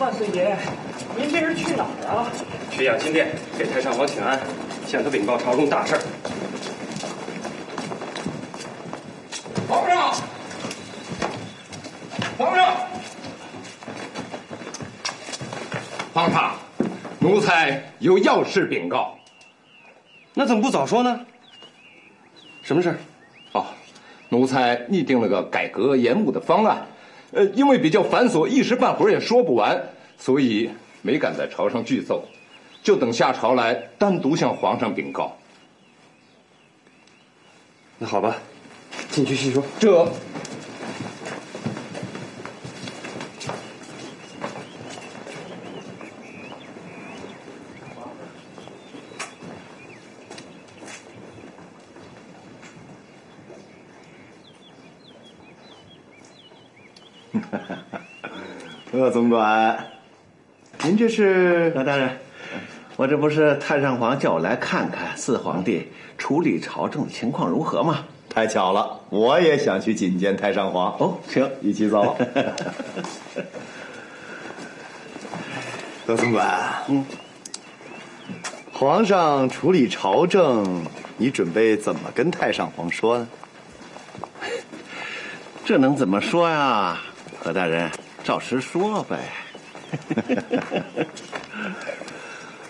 万岁爷，您这是去哪儿啊？去养心殿，给太上皇请安，向他禀报朝中大事。皇上，皇上，皇上，奴才有要事禀告。那怎么不早说呢？什么事？哦，奴才拟定了个改革盐务的方案，因为比较繁琐，一时半会儿也说不完，所以没敢在朝上具奏，就等下朝来单独向皇上禀告。那好吧，进去细说。这。鄂总管，您这是？大人，我这不是太上皇叫我来看看四皇帝处理朝政的情况如何吗？太巧了，我也想去觐见太上皇。哦，请一起走。鄂总管，皇上处理朝政，你准备怎么跟太上皇说呢？这能怎么说呀？何大人，照实说呗。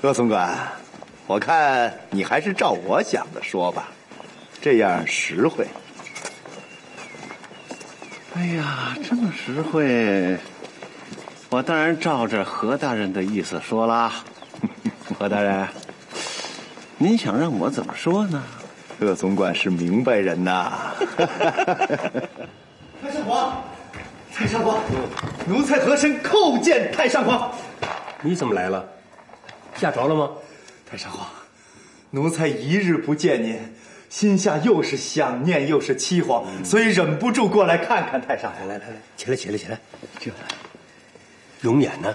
鄂总管，我看你还是照我想的说吧，这样实惠。哎呀，这么实惠，我当然照着何大人的意思说啦。何大人，您想让我怎么说呢？鄂总管是明白人呐。太上皇，太上皇，奴才和珅叩见太上皇。你怎么来了？下朝了吗？太上皇，奴才一日不见您，心下又是想念又是凄惶，所以忍不住过来看看太上皇。来，起来。这永琰呢？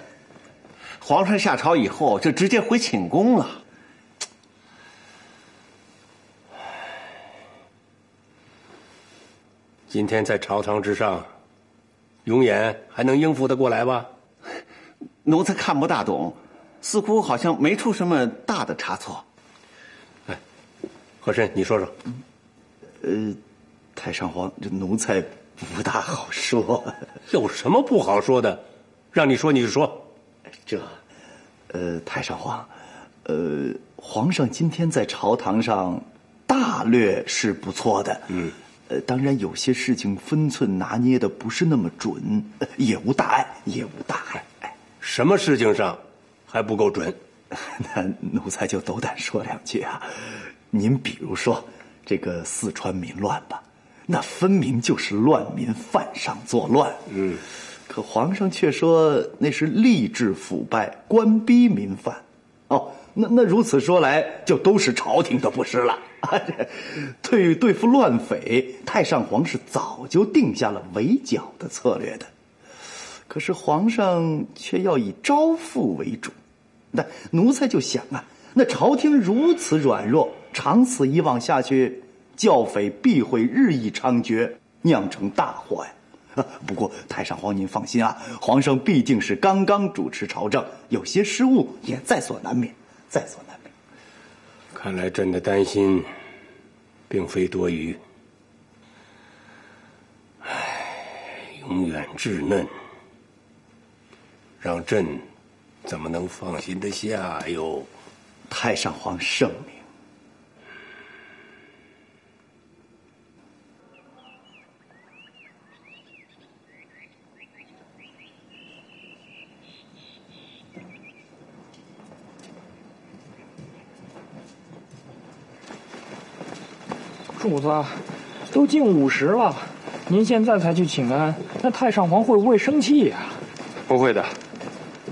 皇上下朝以后就直接回寝宫了。今天在朝堂之上，永琰还能应付得过来吧？奴才看不大懂，似乎好像没出什么大的差错。哎，和珅，你说说。太上皇，这奴才不大好说。有什么不好说的？让你说你就说。太上皇，皇上今天在朝堂上大略是不错的，当然有些事情分寸拿捏的不是那么准，也无大碍。什么事情上还不够准？那奴才就斗胆说两句啊。您比如说这个四川民乱吧，那分明就是乱民犯上作乱。可皇上却说那是吏治腐败，官逼民犯。哦，那如此说来，就都是朝廷的不是了。对付乱匪，太上皇是早就定下了围剿的策略的。可是皇上却要以招抚为主，那奴才就想啊，那朝廷如此软弱，长此以往下去，教匪必会日益猖獗，酿成大祸呀。不过太上皇您放心啊，皇上毕竟是刚刚主持朝政，有些失误也在所难免。看来朕的担心并非多余。永远稚嫩，让朕怎么能放心得下哟？太上皇圣明。主子，都近50了，您现在才去请安，那太上皇会不会生气呀？不会的，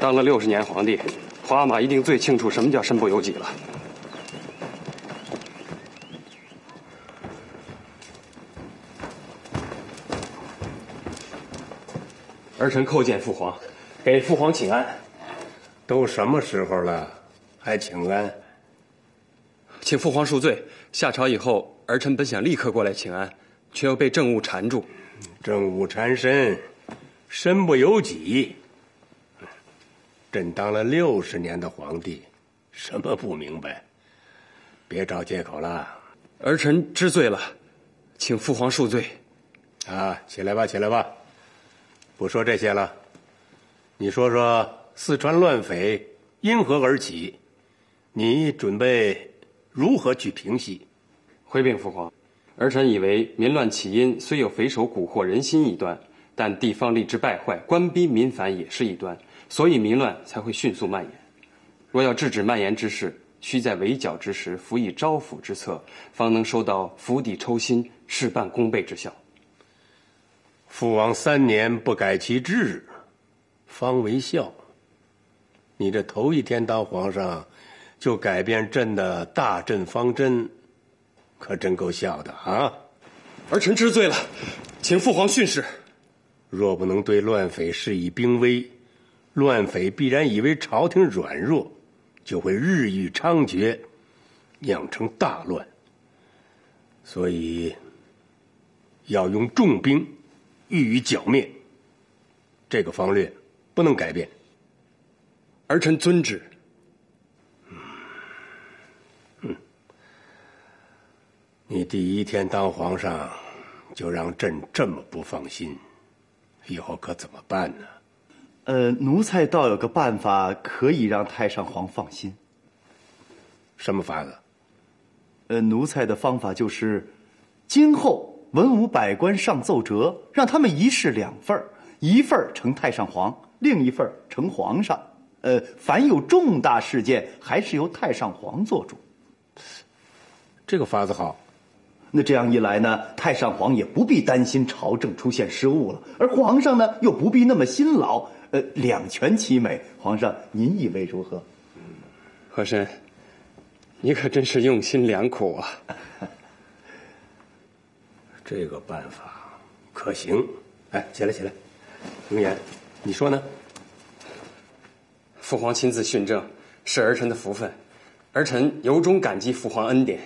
当了60年皇帝，皇阿玛一定最清楚什么叫身不由己了。儿臣叩见父皇，给父皇请安。都什么时候了，还请安？请父皇恕罪。下朝以后，儿臣本想立刻过来请安，却又被政务缠住。政务缠身，身不由己。朕当了60年的皇帝，什么不明白？别找借口了。儿臣知罪了，请父皇恕罪。啊，起来吧，起来吧。不说这些了，你说说四川乱匪因何而起？你准备如何去平息？回禀父皇，儿臣以为民乱起因虽有匪首蛊惑人心一端，但地方吏治败坏、官逼民反也是一端，所以民乱才会迅速蔓延。若要制止蔓延之势，须在围剿之时辅以招抚之策，方能收到釜底抽薪、事半功倍之效。父王3年不改其志，方为孝。你这头一天当皇上，就改变朕的大政方针，可真够孝的啊！儿臣知罪了，请父皇训示。若不能对乱匪施以兵威，乱匪必然以为朝廷软弱，就会日益猖獗，酿成大乱。所以要用重兵予以剿灭，这个方略不能改变。儿臣遵旨。你第一天当皇上，就让朕这么不放心，以后可怎么办呢？奴才倒有个办法可以让太上皇放心。什么法子？奴才的方法就是，今后文武百官上奏折，让他们一式2份，一份呈太上皇，另一份呈皇上。凡有重大事件，还是由太上皇做主。这个法子好。那这样一来呢，太上皇也不必担心朝政出现失误了，而皇上呢又不必那么辛劳，两全其美。皇上，您以为如何？和珅，你可真是用心良苦啊！这个办法可行。哎，起来起来，容颜，你说呢？父皇亲自训政，是儿臣的福分，儿臣由衷感激父皇恩典。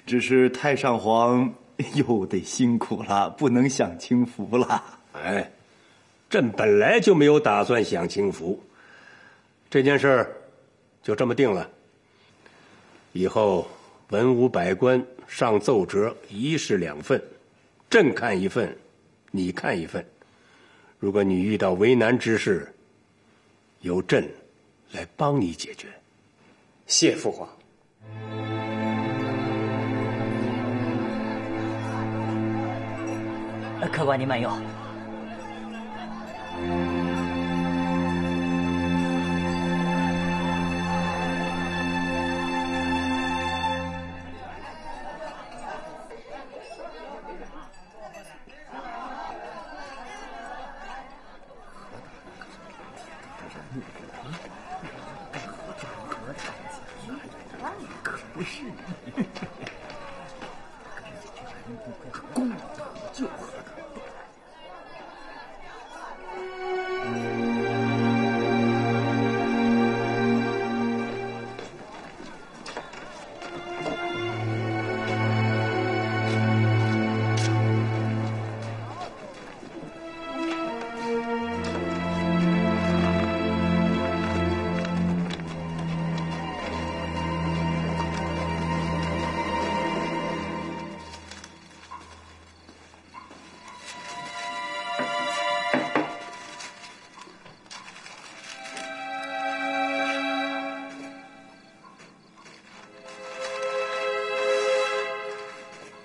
只是太上皇又得辛苦了，不能享清福了。哎，朕本来就没有打算享清福，这件事儿就这么定了。以后文武百官上奏折一式2份，朕看1份，你看1份。如果你遇到为难之事，由朕来帮你解决。谢父皇。客官您慢用。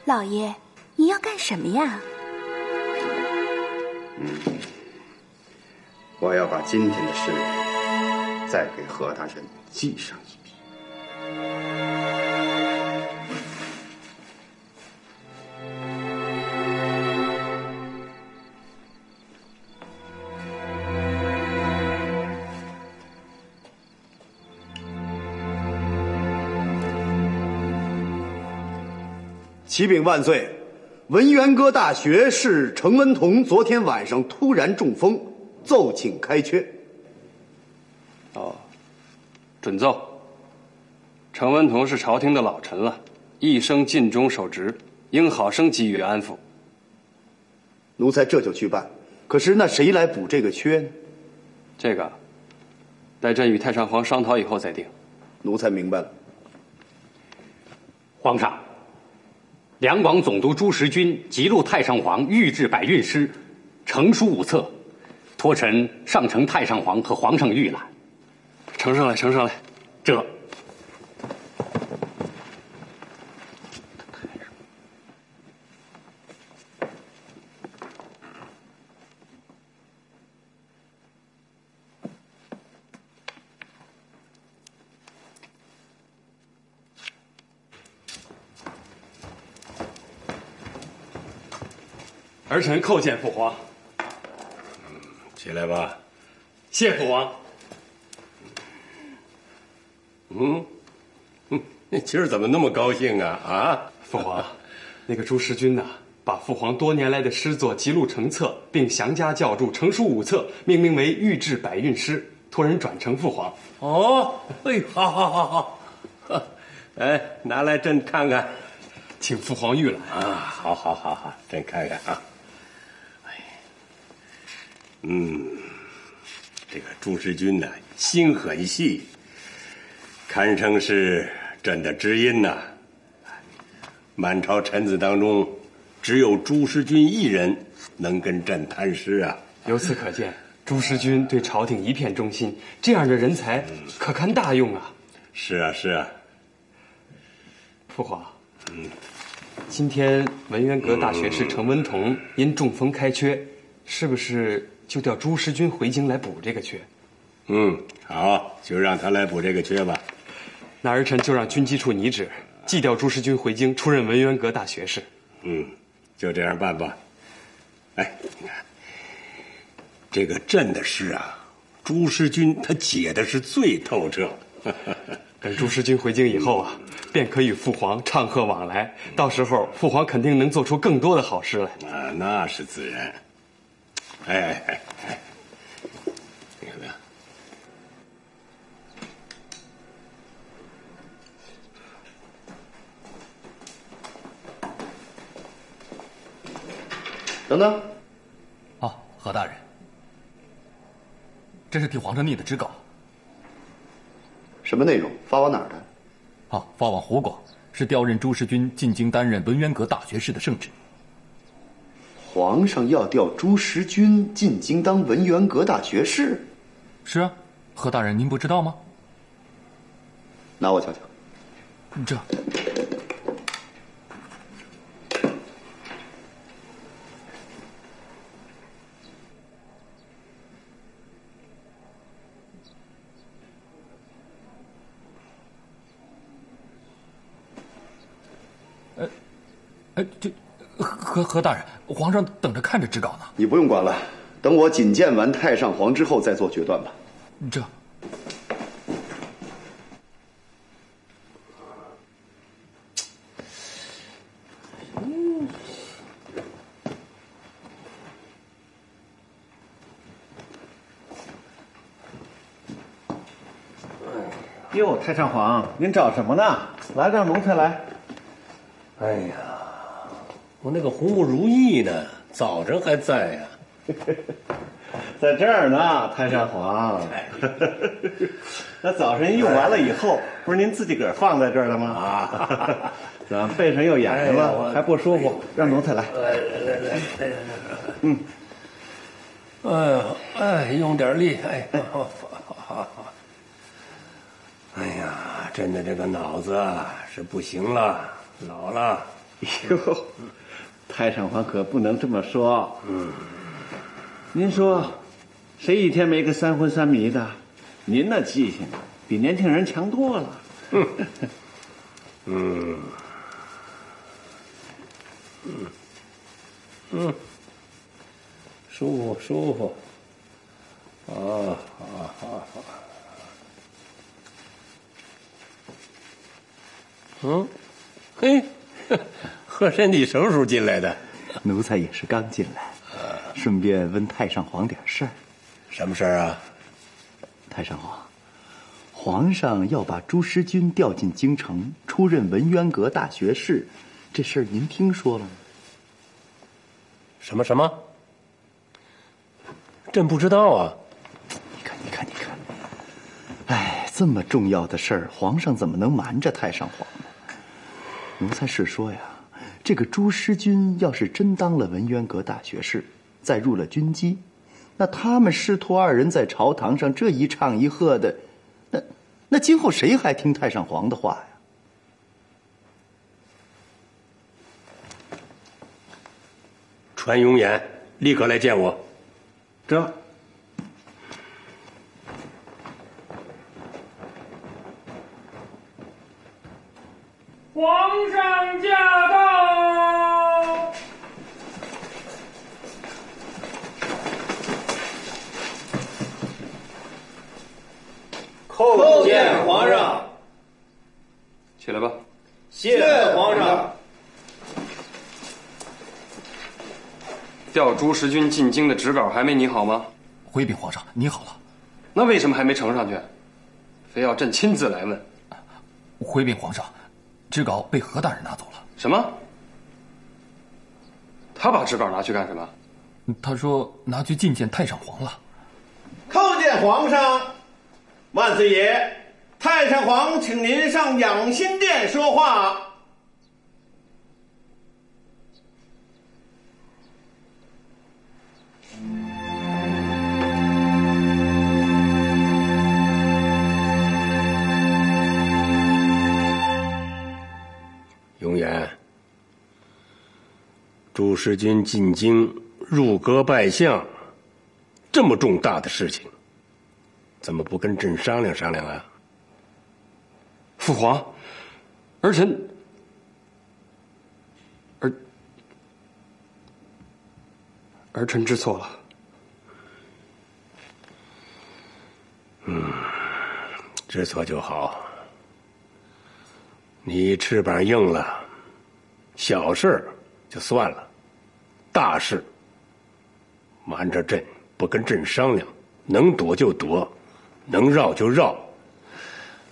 老爷，你要干什么呀？我要把今天的事再给何大人记上一笔。启禀万岁，文渊阁大学士程文同昨天晚上突然中风，奏请开缺。哦，准奏。程文同是朝廷的老臣了，一生尽忠守职，应好生给予安抚。奴才这就去办。可是那谁来补这个缺呢？这个待朕与太上皇商讨以后再定。奴才明白了。皇上，两广总督朱时均急录太上皇御制百运诗，呈书5册，托臣上呈太上皇和皇上御览。呈上来，呈上来。这。儿臣叩见父皇。起来吧。谢父皇。今儿怎么那么高兴啊？啊，父皇，那个朱时均呐，把父皇多年来的诗作辑录成册，并详加校注，成书5册，命名为《御制百运诗》，托人转呈父皇。哦，哎，好，哎，拿来朕看看，请父皇御览啊！好，朕看看啊。这个朱时均呢，心很细，堪称是朕的知音呐。满朝臣子当中，只有朱时均一人能跟朕谈诗啊。由此可见，朱时均对朝廷一片忠心，这样的人才可堪大用啊。是啊。父皇，今天文渊阁大学士程文同因中风开缺，是不是就调朱时均回京来补这个缺？好，就让他来补这个缺吧。那儿臣就让军机处拟旨，即调朱时均回京出任文渊阁大学士。就这样办吧。哎，你看这个朕的诗啊，朱时均他解的是最透彻。等朱时均回京以后啊，便可与父皇唱和往来，到时候父皇肯定能做出更多的好诗来。啊，那是自然。哎，你看没有？等等。何大人，这是替皇上拟的旨稿。什么内容？发往哪儿的？发往湖广，是调任朱时均进京担任文渊阁大学士的圣旨。皇上要调朱时均进京当文渊阁大学士？是啊，何大人您不知道吗？拿我瞧瞧。这。何大人，皇上等着看着旨稿呢。你不用管了，等我觐见完太上皇之后再做决断吧。这。哟，太上皇，您找什么呢？来，让奴才来。哎呀，我那个红木如意呢？早晨还在呀。在这儿呢，太上皇。那早晨用完了以后，不是您自己个儿放在这儿了吗？啊，怎么背上又痒痒了，还不舒服？让奴才来。来，用点力。好。哎呀，朕的这个脑子是不行了，老了。哟，太上皇可不能这么说。您说，谁一天没个三昏三迷的？您那记性比年轻人强多了。舒服。好。嘿，和珅，你什么时候进来的？奴才也是刚进来，顺便问太上皇点事儿。什么事儿啊？太上皇，皇上要把朱时均调进京城，出任文渊阁大学士，这事儿您听说了吗？什么？朕不知道啊。你看，这么重要的事儿，皇上怎么能瞒着太上皇呢？奴才是说呀，这个朱师君要是真当了文渊阁大学士，再入了军机，那他们师徒二人在朝堂上这一唱一和的，那今后谁还听太上皇的话呀？传永琰立刻来见我。这。皇上驾到！叩见皇上。起来吧。谢皇上。调朱时军进京的旨稿还没拟好吗？回禀皇上，拟好了。那为什么还没呈上去？非要朕亲自来问？回禀皇上，旨稿被何大人拿走了。什么？他把旨稿拿去干什么？他说拿去觐见太上皇了。叩见皇上，万岁爷，太上皇请您上养心殿说话。永琰，朱时军进京入阁拜相，这么重大的事情，怎么不跟朕商量商量啊？父皇，儿臣知错了。知错就好。你翅膀硬了，小事就算了，大事瞒着朕，不跟朕商量，能躲就躲，能绕就绕。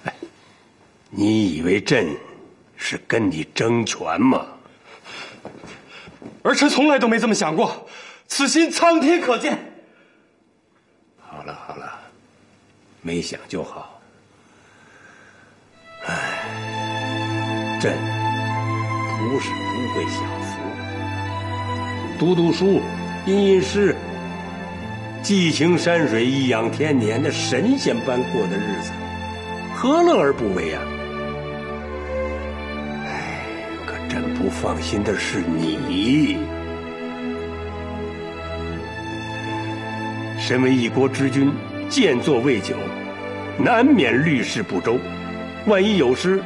哎，你以为朕是跟你争权吗？儿臣从来都没这么想过，此心苍天可见。好了好了，没想就好。朕不是不会享福，读读书，吟吟诗，寄情山水，颐养天年，那神仙般过的日子，何乐而不为啊？可朕不放心的是你。身为一国之君，建作未久，难免虑事不周，万一有失，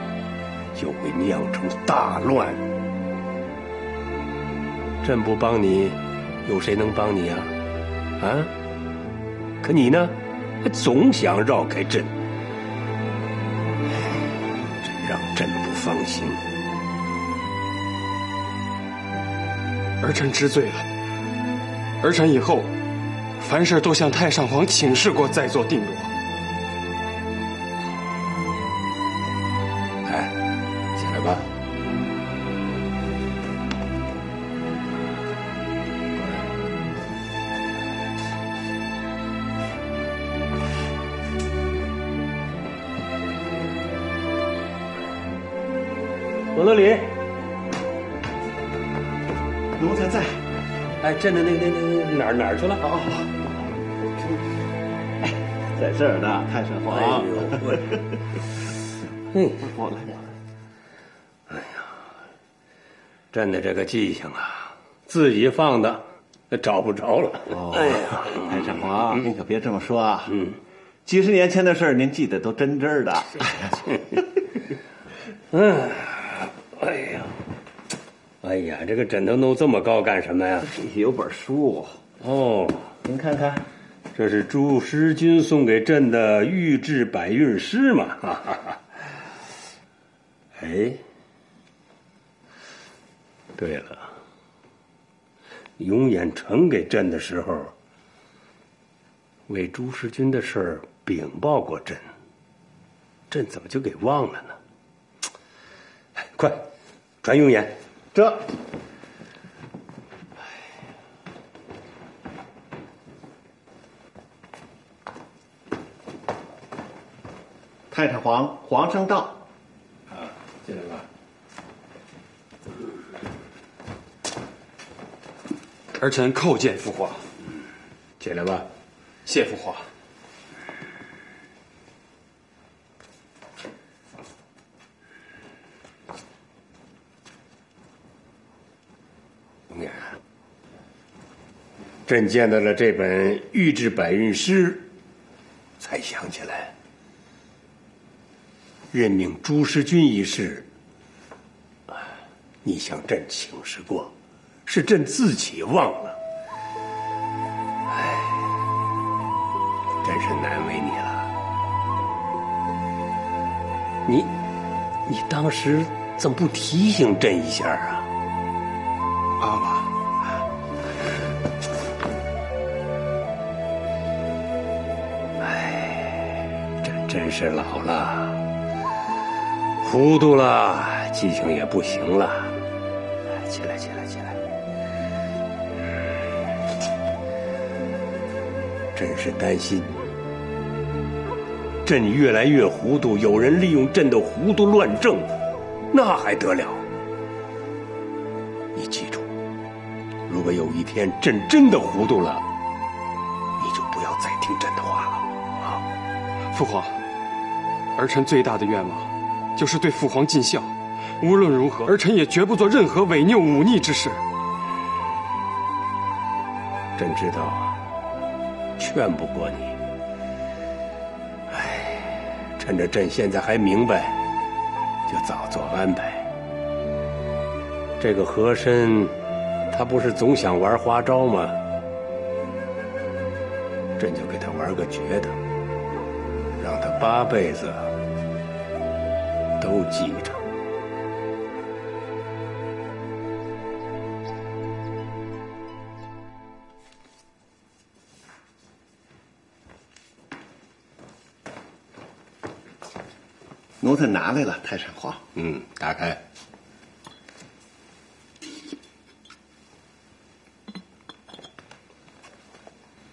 就会酿成大乱。朕不帮你，有谁能帮你啊？啊？可你呢，总想绕开朕，真让朕不放心。儿臣知罪了。儿臣以后凡事都向太上皇请示过，再做定夺。哎，起来吧。罗德里，奴才在。哎，朕的那哪儿去了？哦，在这儿呢，太上皇。我来。哎呀，朕的这个记性啊，自己放的，找不着了。哦，哎呀，太上皇，您可别这么说啊。几十年前的事儿，您记得都真真的。哎呀，这个枕头弄这么高干什么呀？有本书哦，您看看，这是朱时军送给朕的御制百韵诗嘛。哎，对了，永琰呈给朕的时候，为朱时军的事儿禀报过朕，朕怎么就给忘了呢？快，传永琰。这，太上皇，皇上到。啊，进来吧。儿臣叩见父皇。进来吧。谢父皇。朕见到了这本《御制百运诗》，才想起来，任命朱时军一事，你向朕请示过，是朕自己忘了。哎，真是难为你了。你当时怎么不提醒朕一下啊？阿爸。真是老了，糊涂了，记性也不行了。起来。朕是担心，朕越来越糊涂，有人利用朕的糊涂乱政，那还得了？你记住，如果有一天朕真的糊涂了，你就不要再听朕的话了。啊，父皇。儿臣最大的愿望，就是对父皇尽孝。无论如何，儿臣也绝不做任何违拗忤逆之事。朕知道，劝不过你。趁着朕现在还明白，就早做安排。这个和珅，他不是总想玩花招吗？朕就给他玩个绝的，让他8辈子都记着。奴才拿来了，太上皇。打开。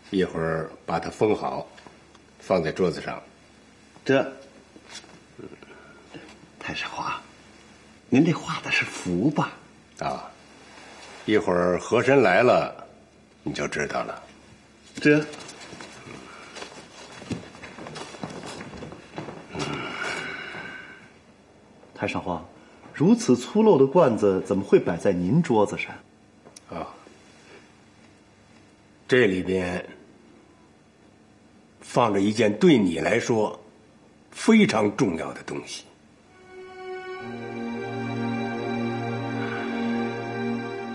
一会儿把它封好，放在桌子上。太上皇，您这画的是符吧？啊，一会儿和珅来了，你就知道了。太上皇，如此粗陋的罐子怎么会摆在您桌子上？啊，这里边放着一件对你来说非常重要的东西。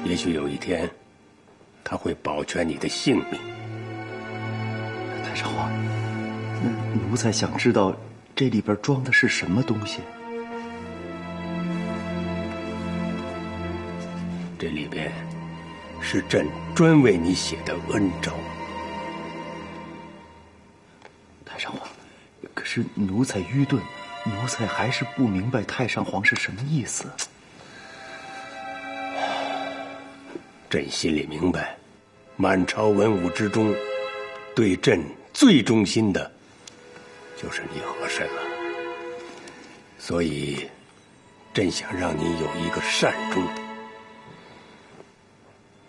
也许有一天，它会保全你的性命。太上皇，那奴才想知道这里边装的是什么东西？这里边是朕专为你写的恩诏。太上皇，可是奴才愚钝，奴才还是不明白太上皇是什么意思。朕心里明白，满朝文武之中，对朕最忠心的，就是你和珅了。所以，朕想让你有一个善终。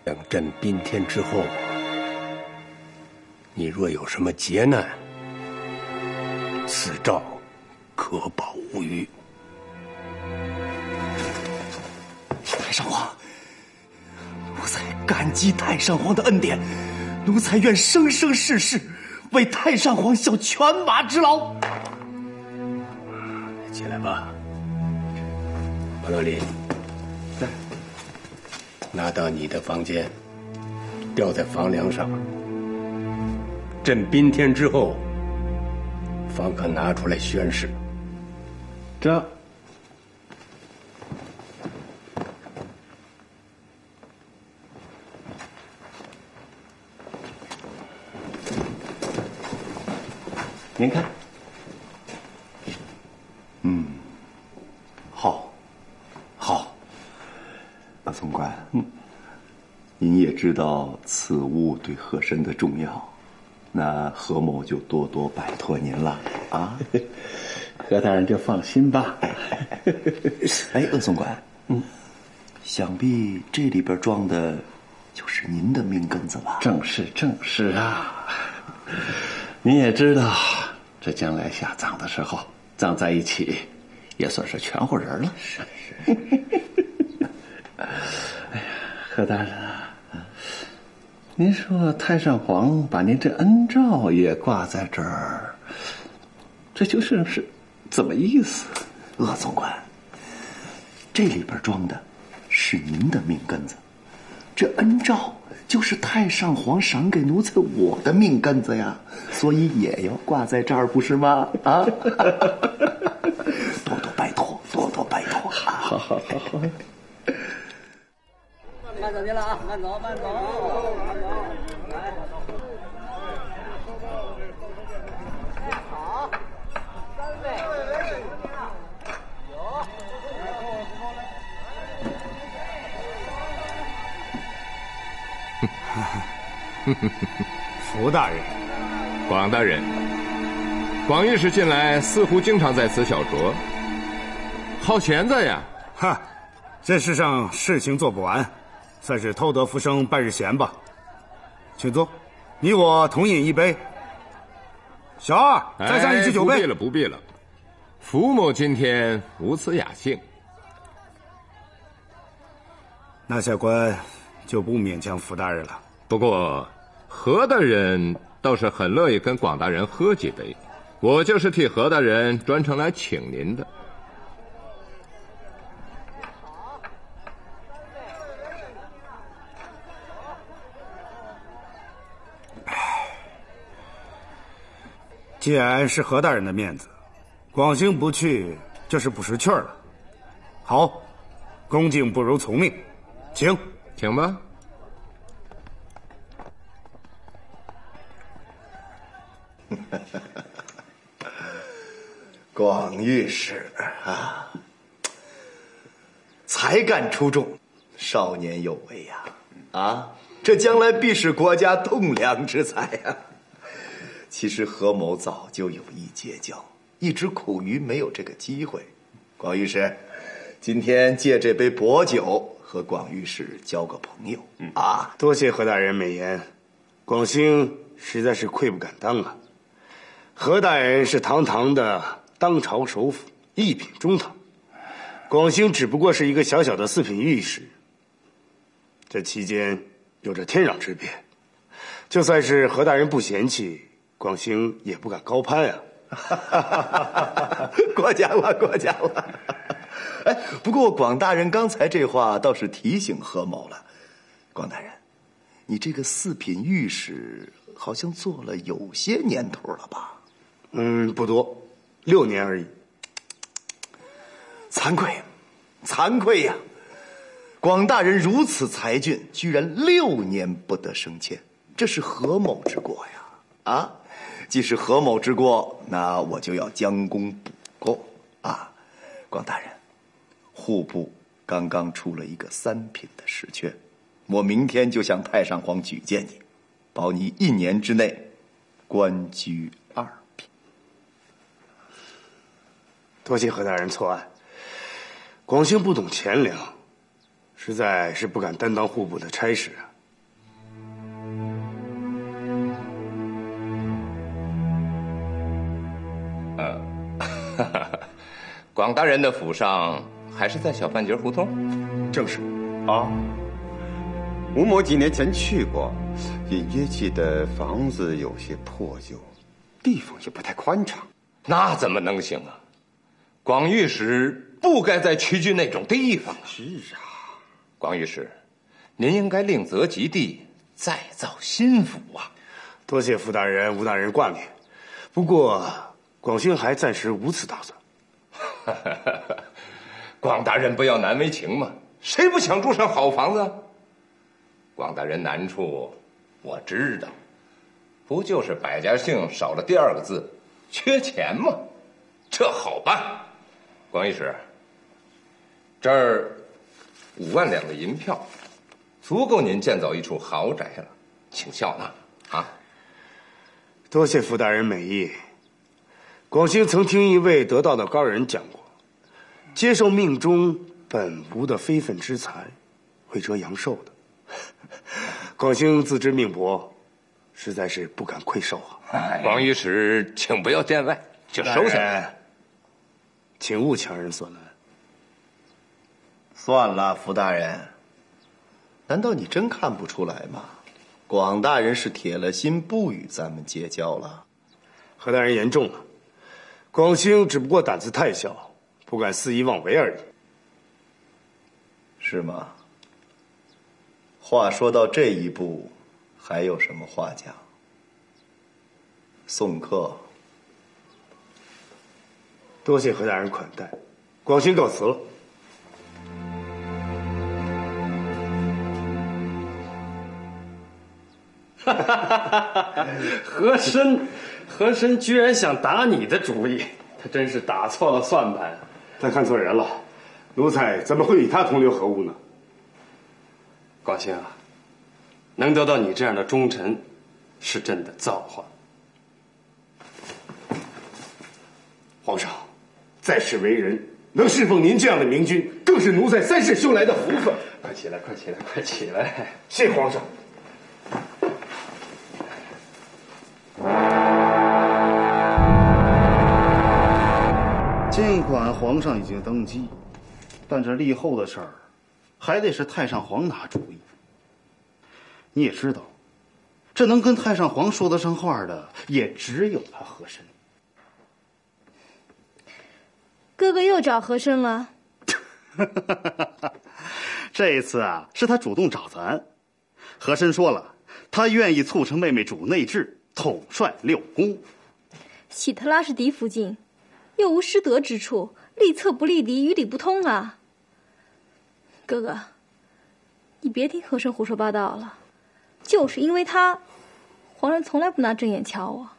等朕宾天之后，你若有什么劫难，此诏可保无虞。太上皇，奴才感激太上皇的恩典，奴才愿生生世世为太上皇效犬马之劳。起来吧，马洛林。在。拿到你的房间，吊在房梁上。朕宾天之后，方可拿出来宣誓。您看。好。那总管，您也知道此物对和珅的重要，那何某就多多拜托您了啊。何大人就放心吧。哎，鄂总管，想必这里边装的就是您的命根子吧？正是啊。您也知道，这将来下葬的时候，葬在一起，也算是全乎人了。是。哎呀，何大人啊，您说太上皇把您这恩诏也挂在这儿，这究竟是怎么意思？鄂总管，这里边装的是您的命根子，这恩诏就是太上皇赏给奴才我的命根子呀，所以也要挂在这儿，不是吗？啊！多多拜托，多多拜托。好。慢走去了啊，慢走。来。好，3位。福大人，广大人，广御史近来似乎经常在此小酌，好闲着呀？哈，这世上事情做不完，算是偷得浮生半日闲吧。请坐，你我同饮一杯。小二，再上一只酒杯。不必了，福某今天无此雅兴。那下官就不勉强福大人了。不过何大人倒是很乐意跟广大人喝几杯，我就是替何大人专程来请您的。既然是何大人的面子，广兴不去就是不识趣儿了。好，恭敬不如从命，请吧。广御史啊，才干出众，少年有为呀！啊，这将来必是国家栋梁之才呀！其实何某早就有意结交，一直苦于没有这个机会。广御史，今天借这杯薄酒和广御史交个朋友啊！多谢何大人美言，广兴实在是愧不敢当啊。何大人是堂堂的当朝首辅，一品中堂，广兴只不过是一个小小的4品御史，这期间有着天壤之别。就算是何大人不嫌弃，广兴也不敢高攀啊。过奖了。哎，不过广大人刚才这话倒是提醒何某了。广大人，你这个4品御史好像做了有些年头了吧？不多，6年而已。惭愧呀！广大人如此才俊，居然6年不得升迁，这是何某之过呀！啊，既是何某之过，那我就要将功补过啊！广大人，户部刚刚出了一个3品的实缺，我明天就向太上皇举荐你，保你1年之内官居2品。多谢何大人错爱，广兴不懂钱粮，实在是不敢担当户部的差事啊。广大人的府上还是在小半截胡同？正是。啊，吴某几年前去过，隐约记得房子有些破旧，地方也不太宽敞。那怎么能行啊？广御史不该再屈居那种地方啊！是啊，广御史，您应该另择吉地，再造新府啊！多谢傅大人、吴大人挂念，不过广兴还暂时无此打算。广大人不要难为情嘛，谁不想住上好房子？广大人难处我知道，不就是百家姓少了第2个字，缺钱吗？这好办。广御史，这儿5万两的银票，足够您建造一处豪宅了，请笑纳啊！多谢傅大人美意，广兴曾听一位得道的高人讲过，接受命中本无的非分之财，会折阳寿的。广兴自知命薄，实在是不敢愧受啊。广御史，请不要见外，就收下来。请勿强人所难。算了，福大人，难道你真看不出来吗？广大人是铁了心不与咱们结交了。何大人言重了，广兴只不过胆子太小，不敢肆意妄为而已。是吗？话说到这一步，还有什么话讲？送客。多谢何大人款待，广兴告辞了。和珅居然想打你的主意，他真是打错了算盘。他看错人了，奴才怎么会与他同流合污呢？广兴啊，能得到你这样的忠臣，是朕的造化。皇上，在世为人，能侍奉您这样的明君，更是奴才3世修来的福分。快起来，快起来，快起来！谢皇上。尽管皇上已经登基，但这立后的事儿，还得是太上皇拿主意。你也知道，这能跟太上皇说得上话的，也只有他和珅。哥哥又找和珅了。这一次啊，是他主动找咱。和珅说了，他愿意促成妹妹主内治，统帅6宫。喜特拉是嫡福晋，又无失德之处，立策不立嫡，于理不通啊。哥哥，你别听和珅胡说八道了，就是因为他，皇上从来不拿正眼瞧我，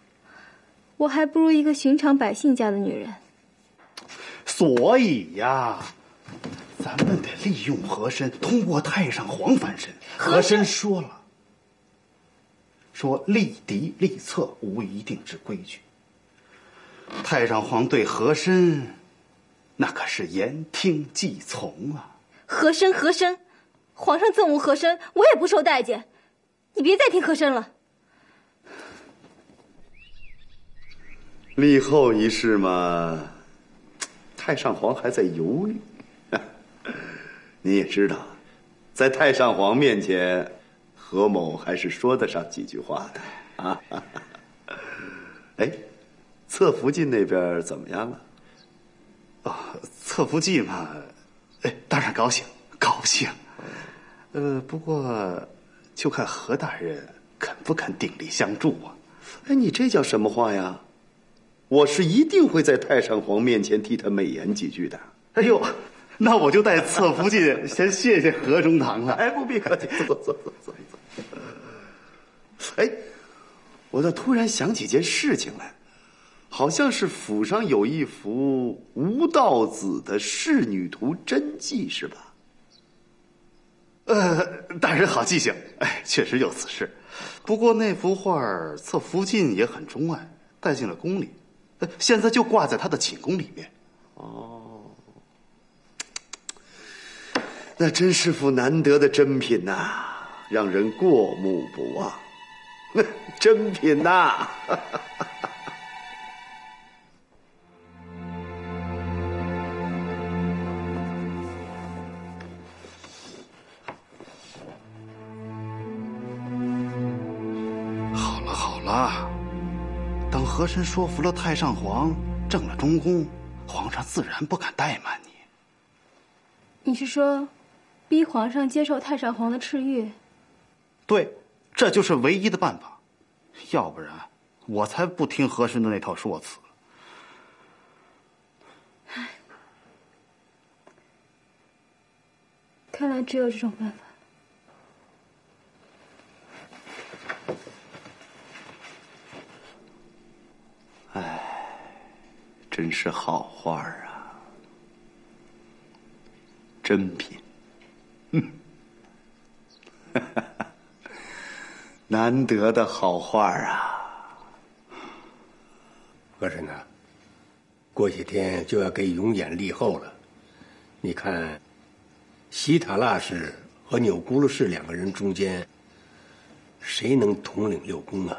我还不如一个寻常百姓家的女人。所以呀，咱们得利用和珅，通过太上皇翻身。和珅说了，说立嫡立策无一定之规矩。太上皇对和珅，那可是言听计从啊。和珅，皇上憎恶和珅，我也不受待见。你别再听和珅了。立后一事嘛，太上皇还在犹豫。你也知道，在太上皇面前，何某还是说得上几句话的啊。哎，侧福晋那边怎么样了？哦，侧福晋嘛，当然高兴，高兴。不过就看何大人肯不肯鼎力相助啊。哎，你这叫什么话呀？我是一定会在太上皇面前替他美言几句的。哎呦，那我就带侧福晋先谢谢何中堂了。哎，不必客气，走。哎，我倒突然想起件事情来，好像是府上有一幅吴道子的仕女图真迹，是吧？大人好记性，确实有此事。不过那幅画侧福晋也很钟爱，带进了宫里，现在就挂在他的寝宫里面。哦，那真是幅难得的珍品呐，让人过目不忘。珍品呐！好了，等和珅说服了太上皇，正了中宫，皇上自然不敢怠慢你。你是说，逼皇上接受太上皇的敕谕？对，这就是唯一的办法，要不然我才不听和珅的那套说辞。看来只有这种办法。真是好画啊，珍品。难得的好画啊。和珅呐，过些天就要给永琰立后了。你看，西塔腊氏和钮钴禄氏两个人中间，谁能统领六宫啊？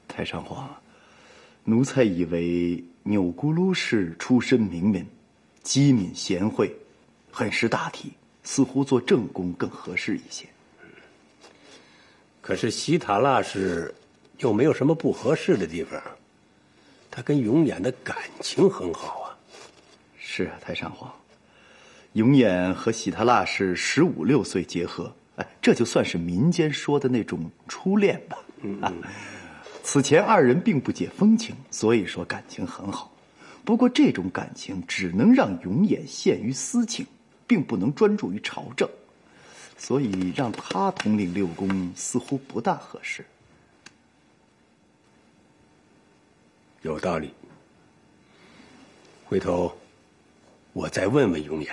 太上皇，奴才以为钮钴禄氏出身名门，机敏贤惠，很识大体，似乎做正宫更合适一些。可是西塔腊氏又没有什么不合适的地方，他跟永琰的感情很好啊。是啊，太上皇，永琰和喜塔腊氏15、16岁结合，这就算是民间说的那种初恋吧。此前二人并不解风情，所以说感情很好。不过这种感情只能让永琰陷于私情，并不能专注于朝政，所以让他统领六宫似乎不大合适。有道理。回头我再问问永琰。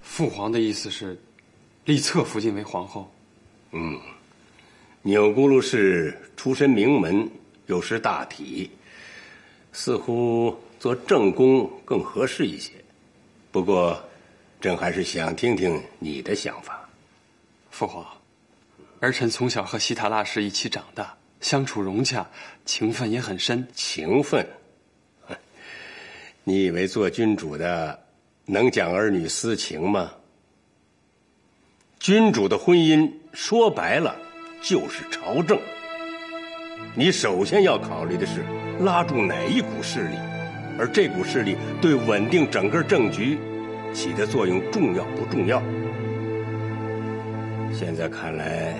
父皇的意思是立侧福晋为皇后。钮钴禄氏出身名门，又识大体，似乎做正宫更合适一些。不过朕还是想听听你的想法。父皇，儿臣从小和西塔腊氏一起长大，相处融洽，情分也很深。情分？你以为做君主的能讲儿女私情吗？君主的婚姻说白了就是朝政。你首先要考虑的是拉住哪一股势力，而这股势力对稳定整个政局起的作用重要不重要？现在看来，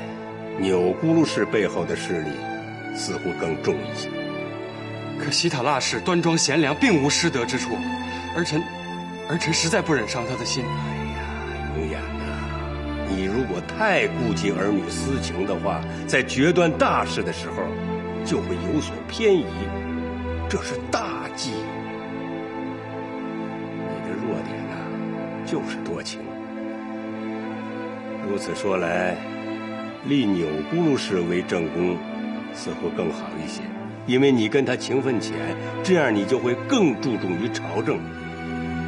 钮钴禄氏背后的势力似乎更重一些。可西塔腊氏端庄贤良，并无失德之处，儿臣实在不忍伤他的心。永琰啊，你如果太顾及儿女私情的话，在决断大事的时候就会有所偏移，这是大忌。你的弱点呢，就是多情。如此说来，立钮钴禄氏为正宫似乎更好一些，因为你跟他情分浅，这样你就会更注重于朝政，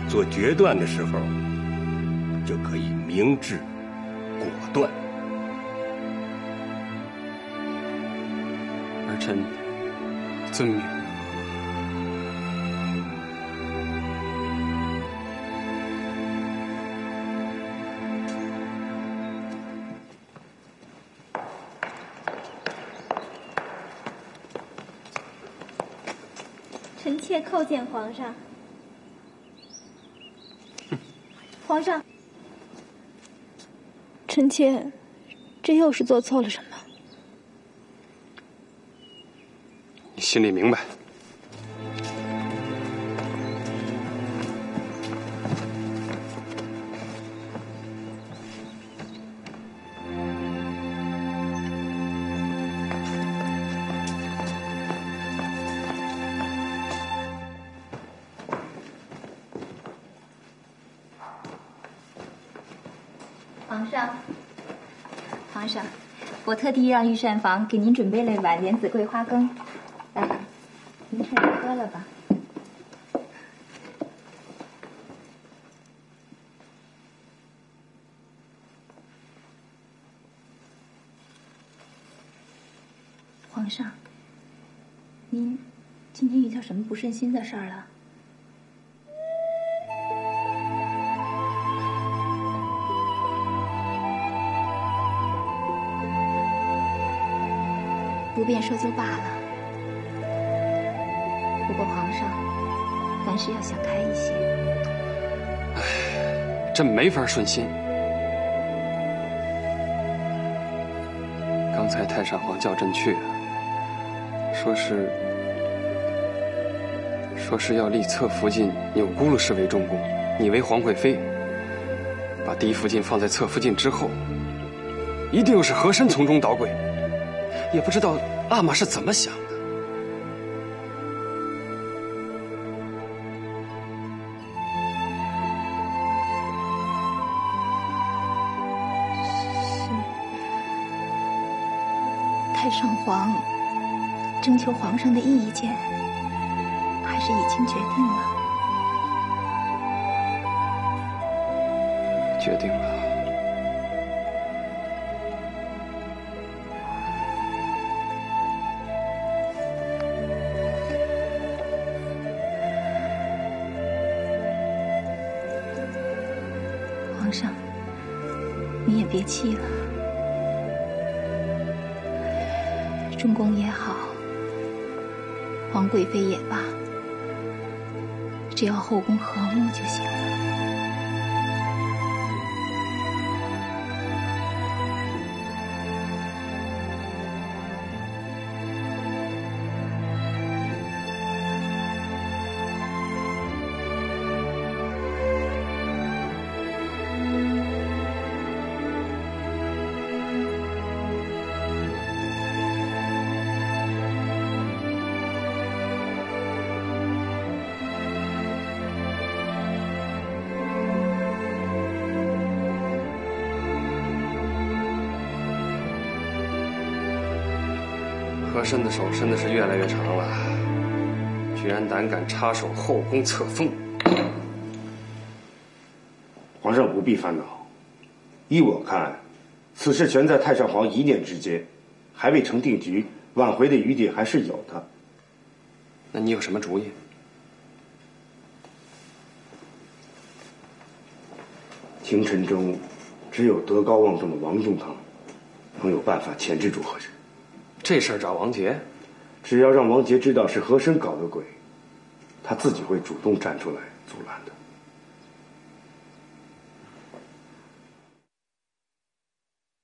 做决断的时候就可以明智果断。儿臣遵命。臣妾叩见皇上。皇上，臣妾这又是做错了什么？你心里明白。皇上，我特地让御膳房给您准备了一碗莲子桂花羹，您趁热喝了吧。皇上，您今天遇到什么不顺心的事儿了？不便说就罢了。不过皇上，凡事要想开一些。朕没法顺心。刚才太上皇叫朕去，说是要立侧福晋钮钴禄氏为中宫，你为皇贵妃，把嫡福晋放在侧福晋之后，一定又是和珅从中捣鬼。也不知道阿玛是怎么想的。太上皇征求皇上的意见，还是已经决定了？决定了。皇上，你也别气了。中宫也好，皇贵妃也罢，只要后宫和睦就行了。和珅的手伸的是越来越长了，居然胆敢插手后宫册封。皇上不必烦恼，依我看，此事全在太上皇一念之间，还未成定局，挽回的余地还是有的。那你有什么主意？廷臣中，只有德高望重的王中堂，能有办法钳制住和珅。这事儿找王杰，只要让王杰知道是和珅搞的鬼，他自己会主动站出来阻拦的。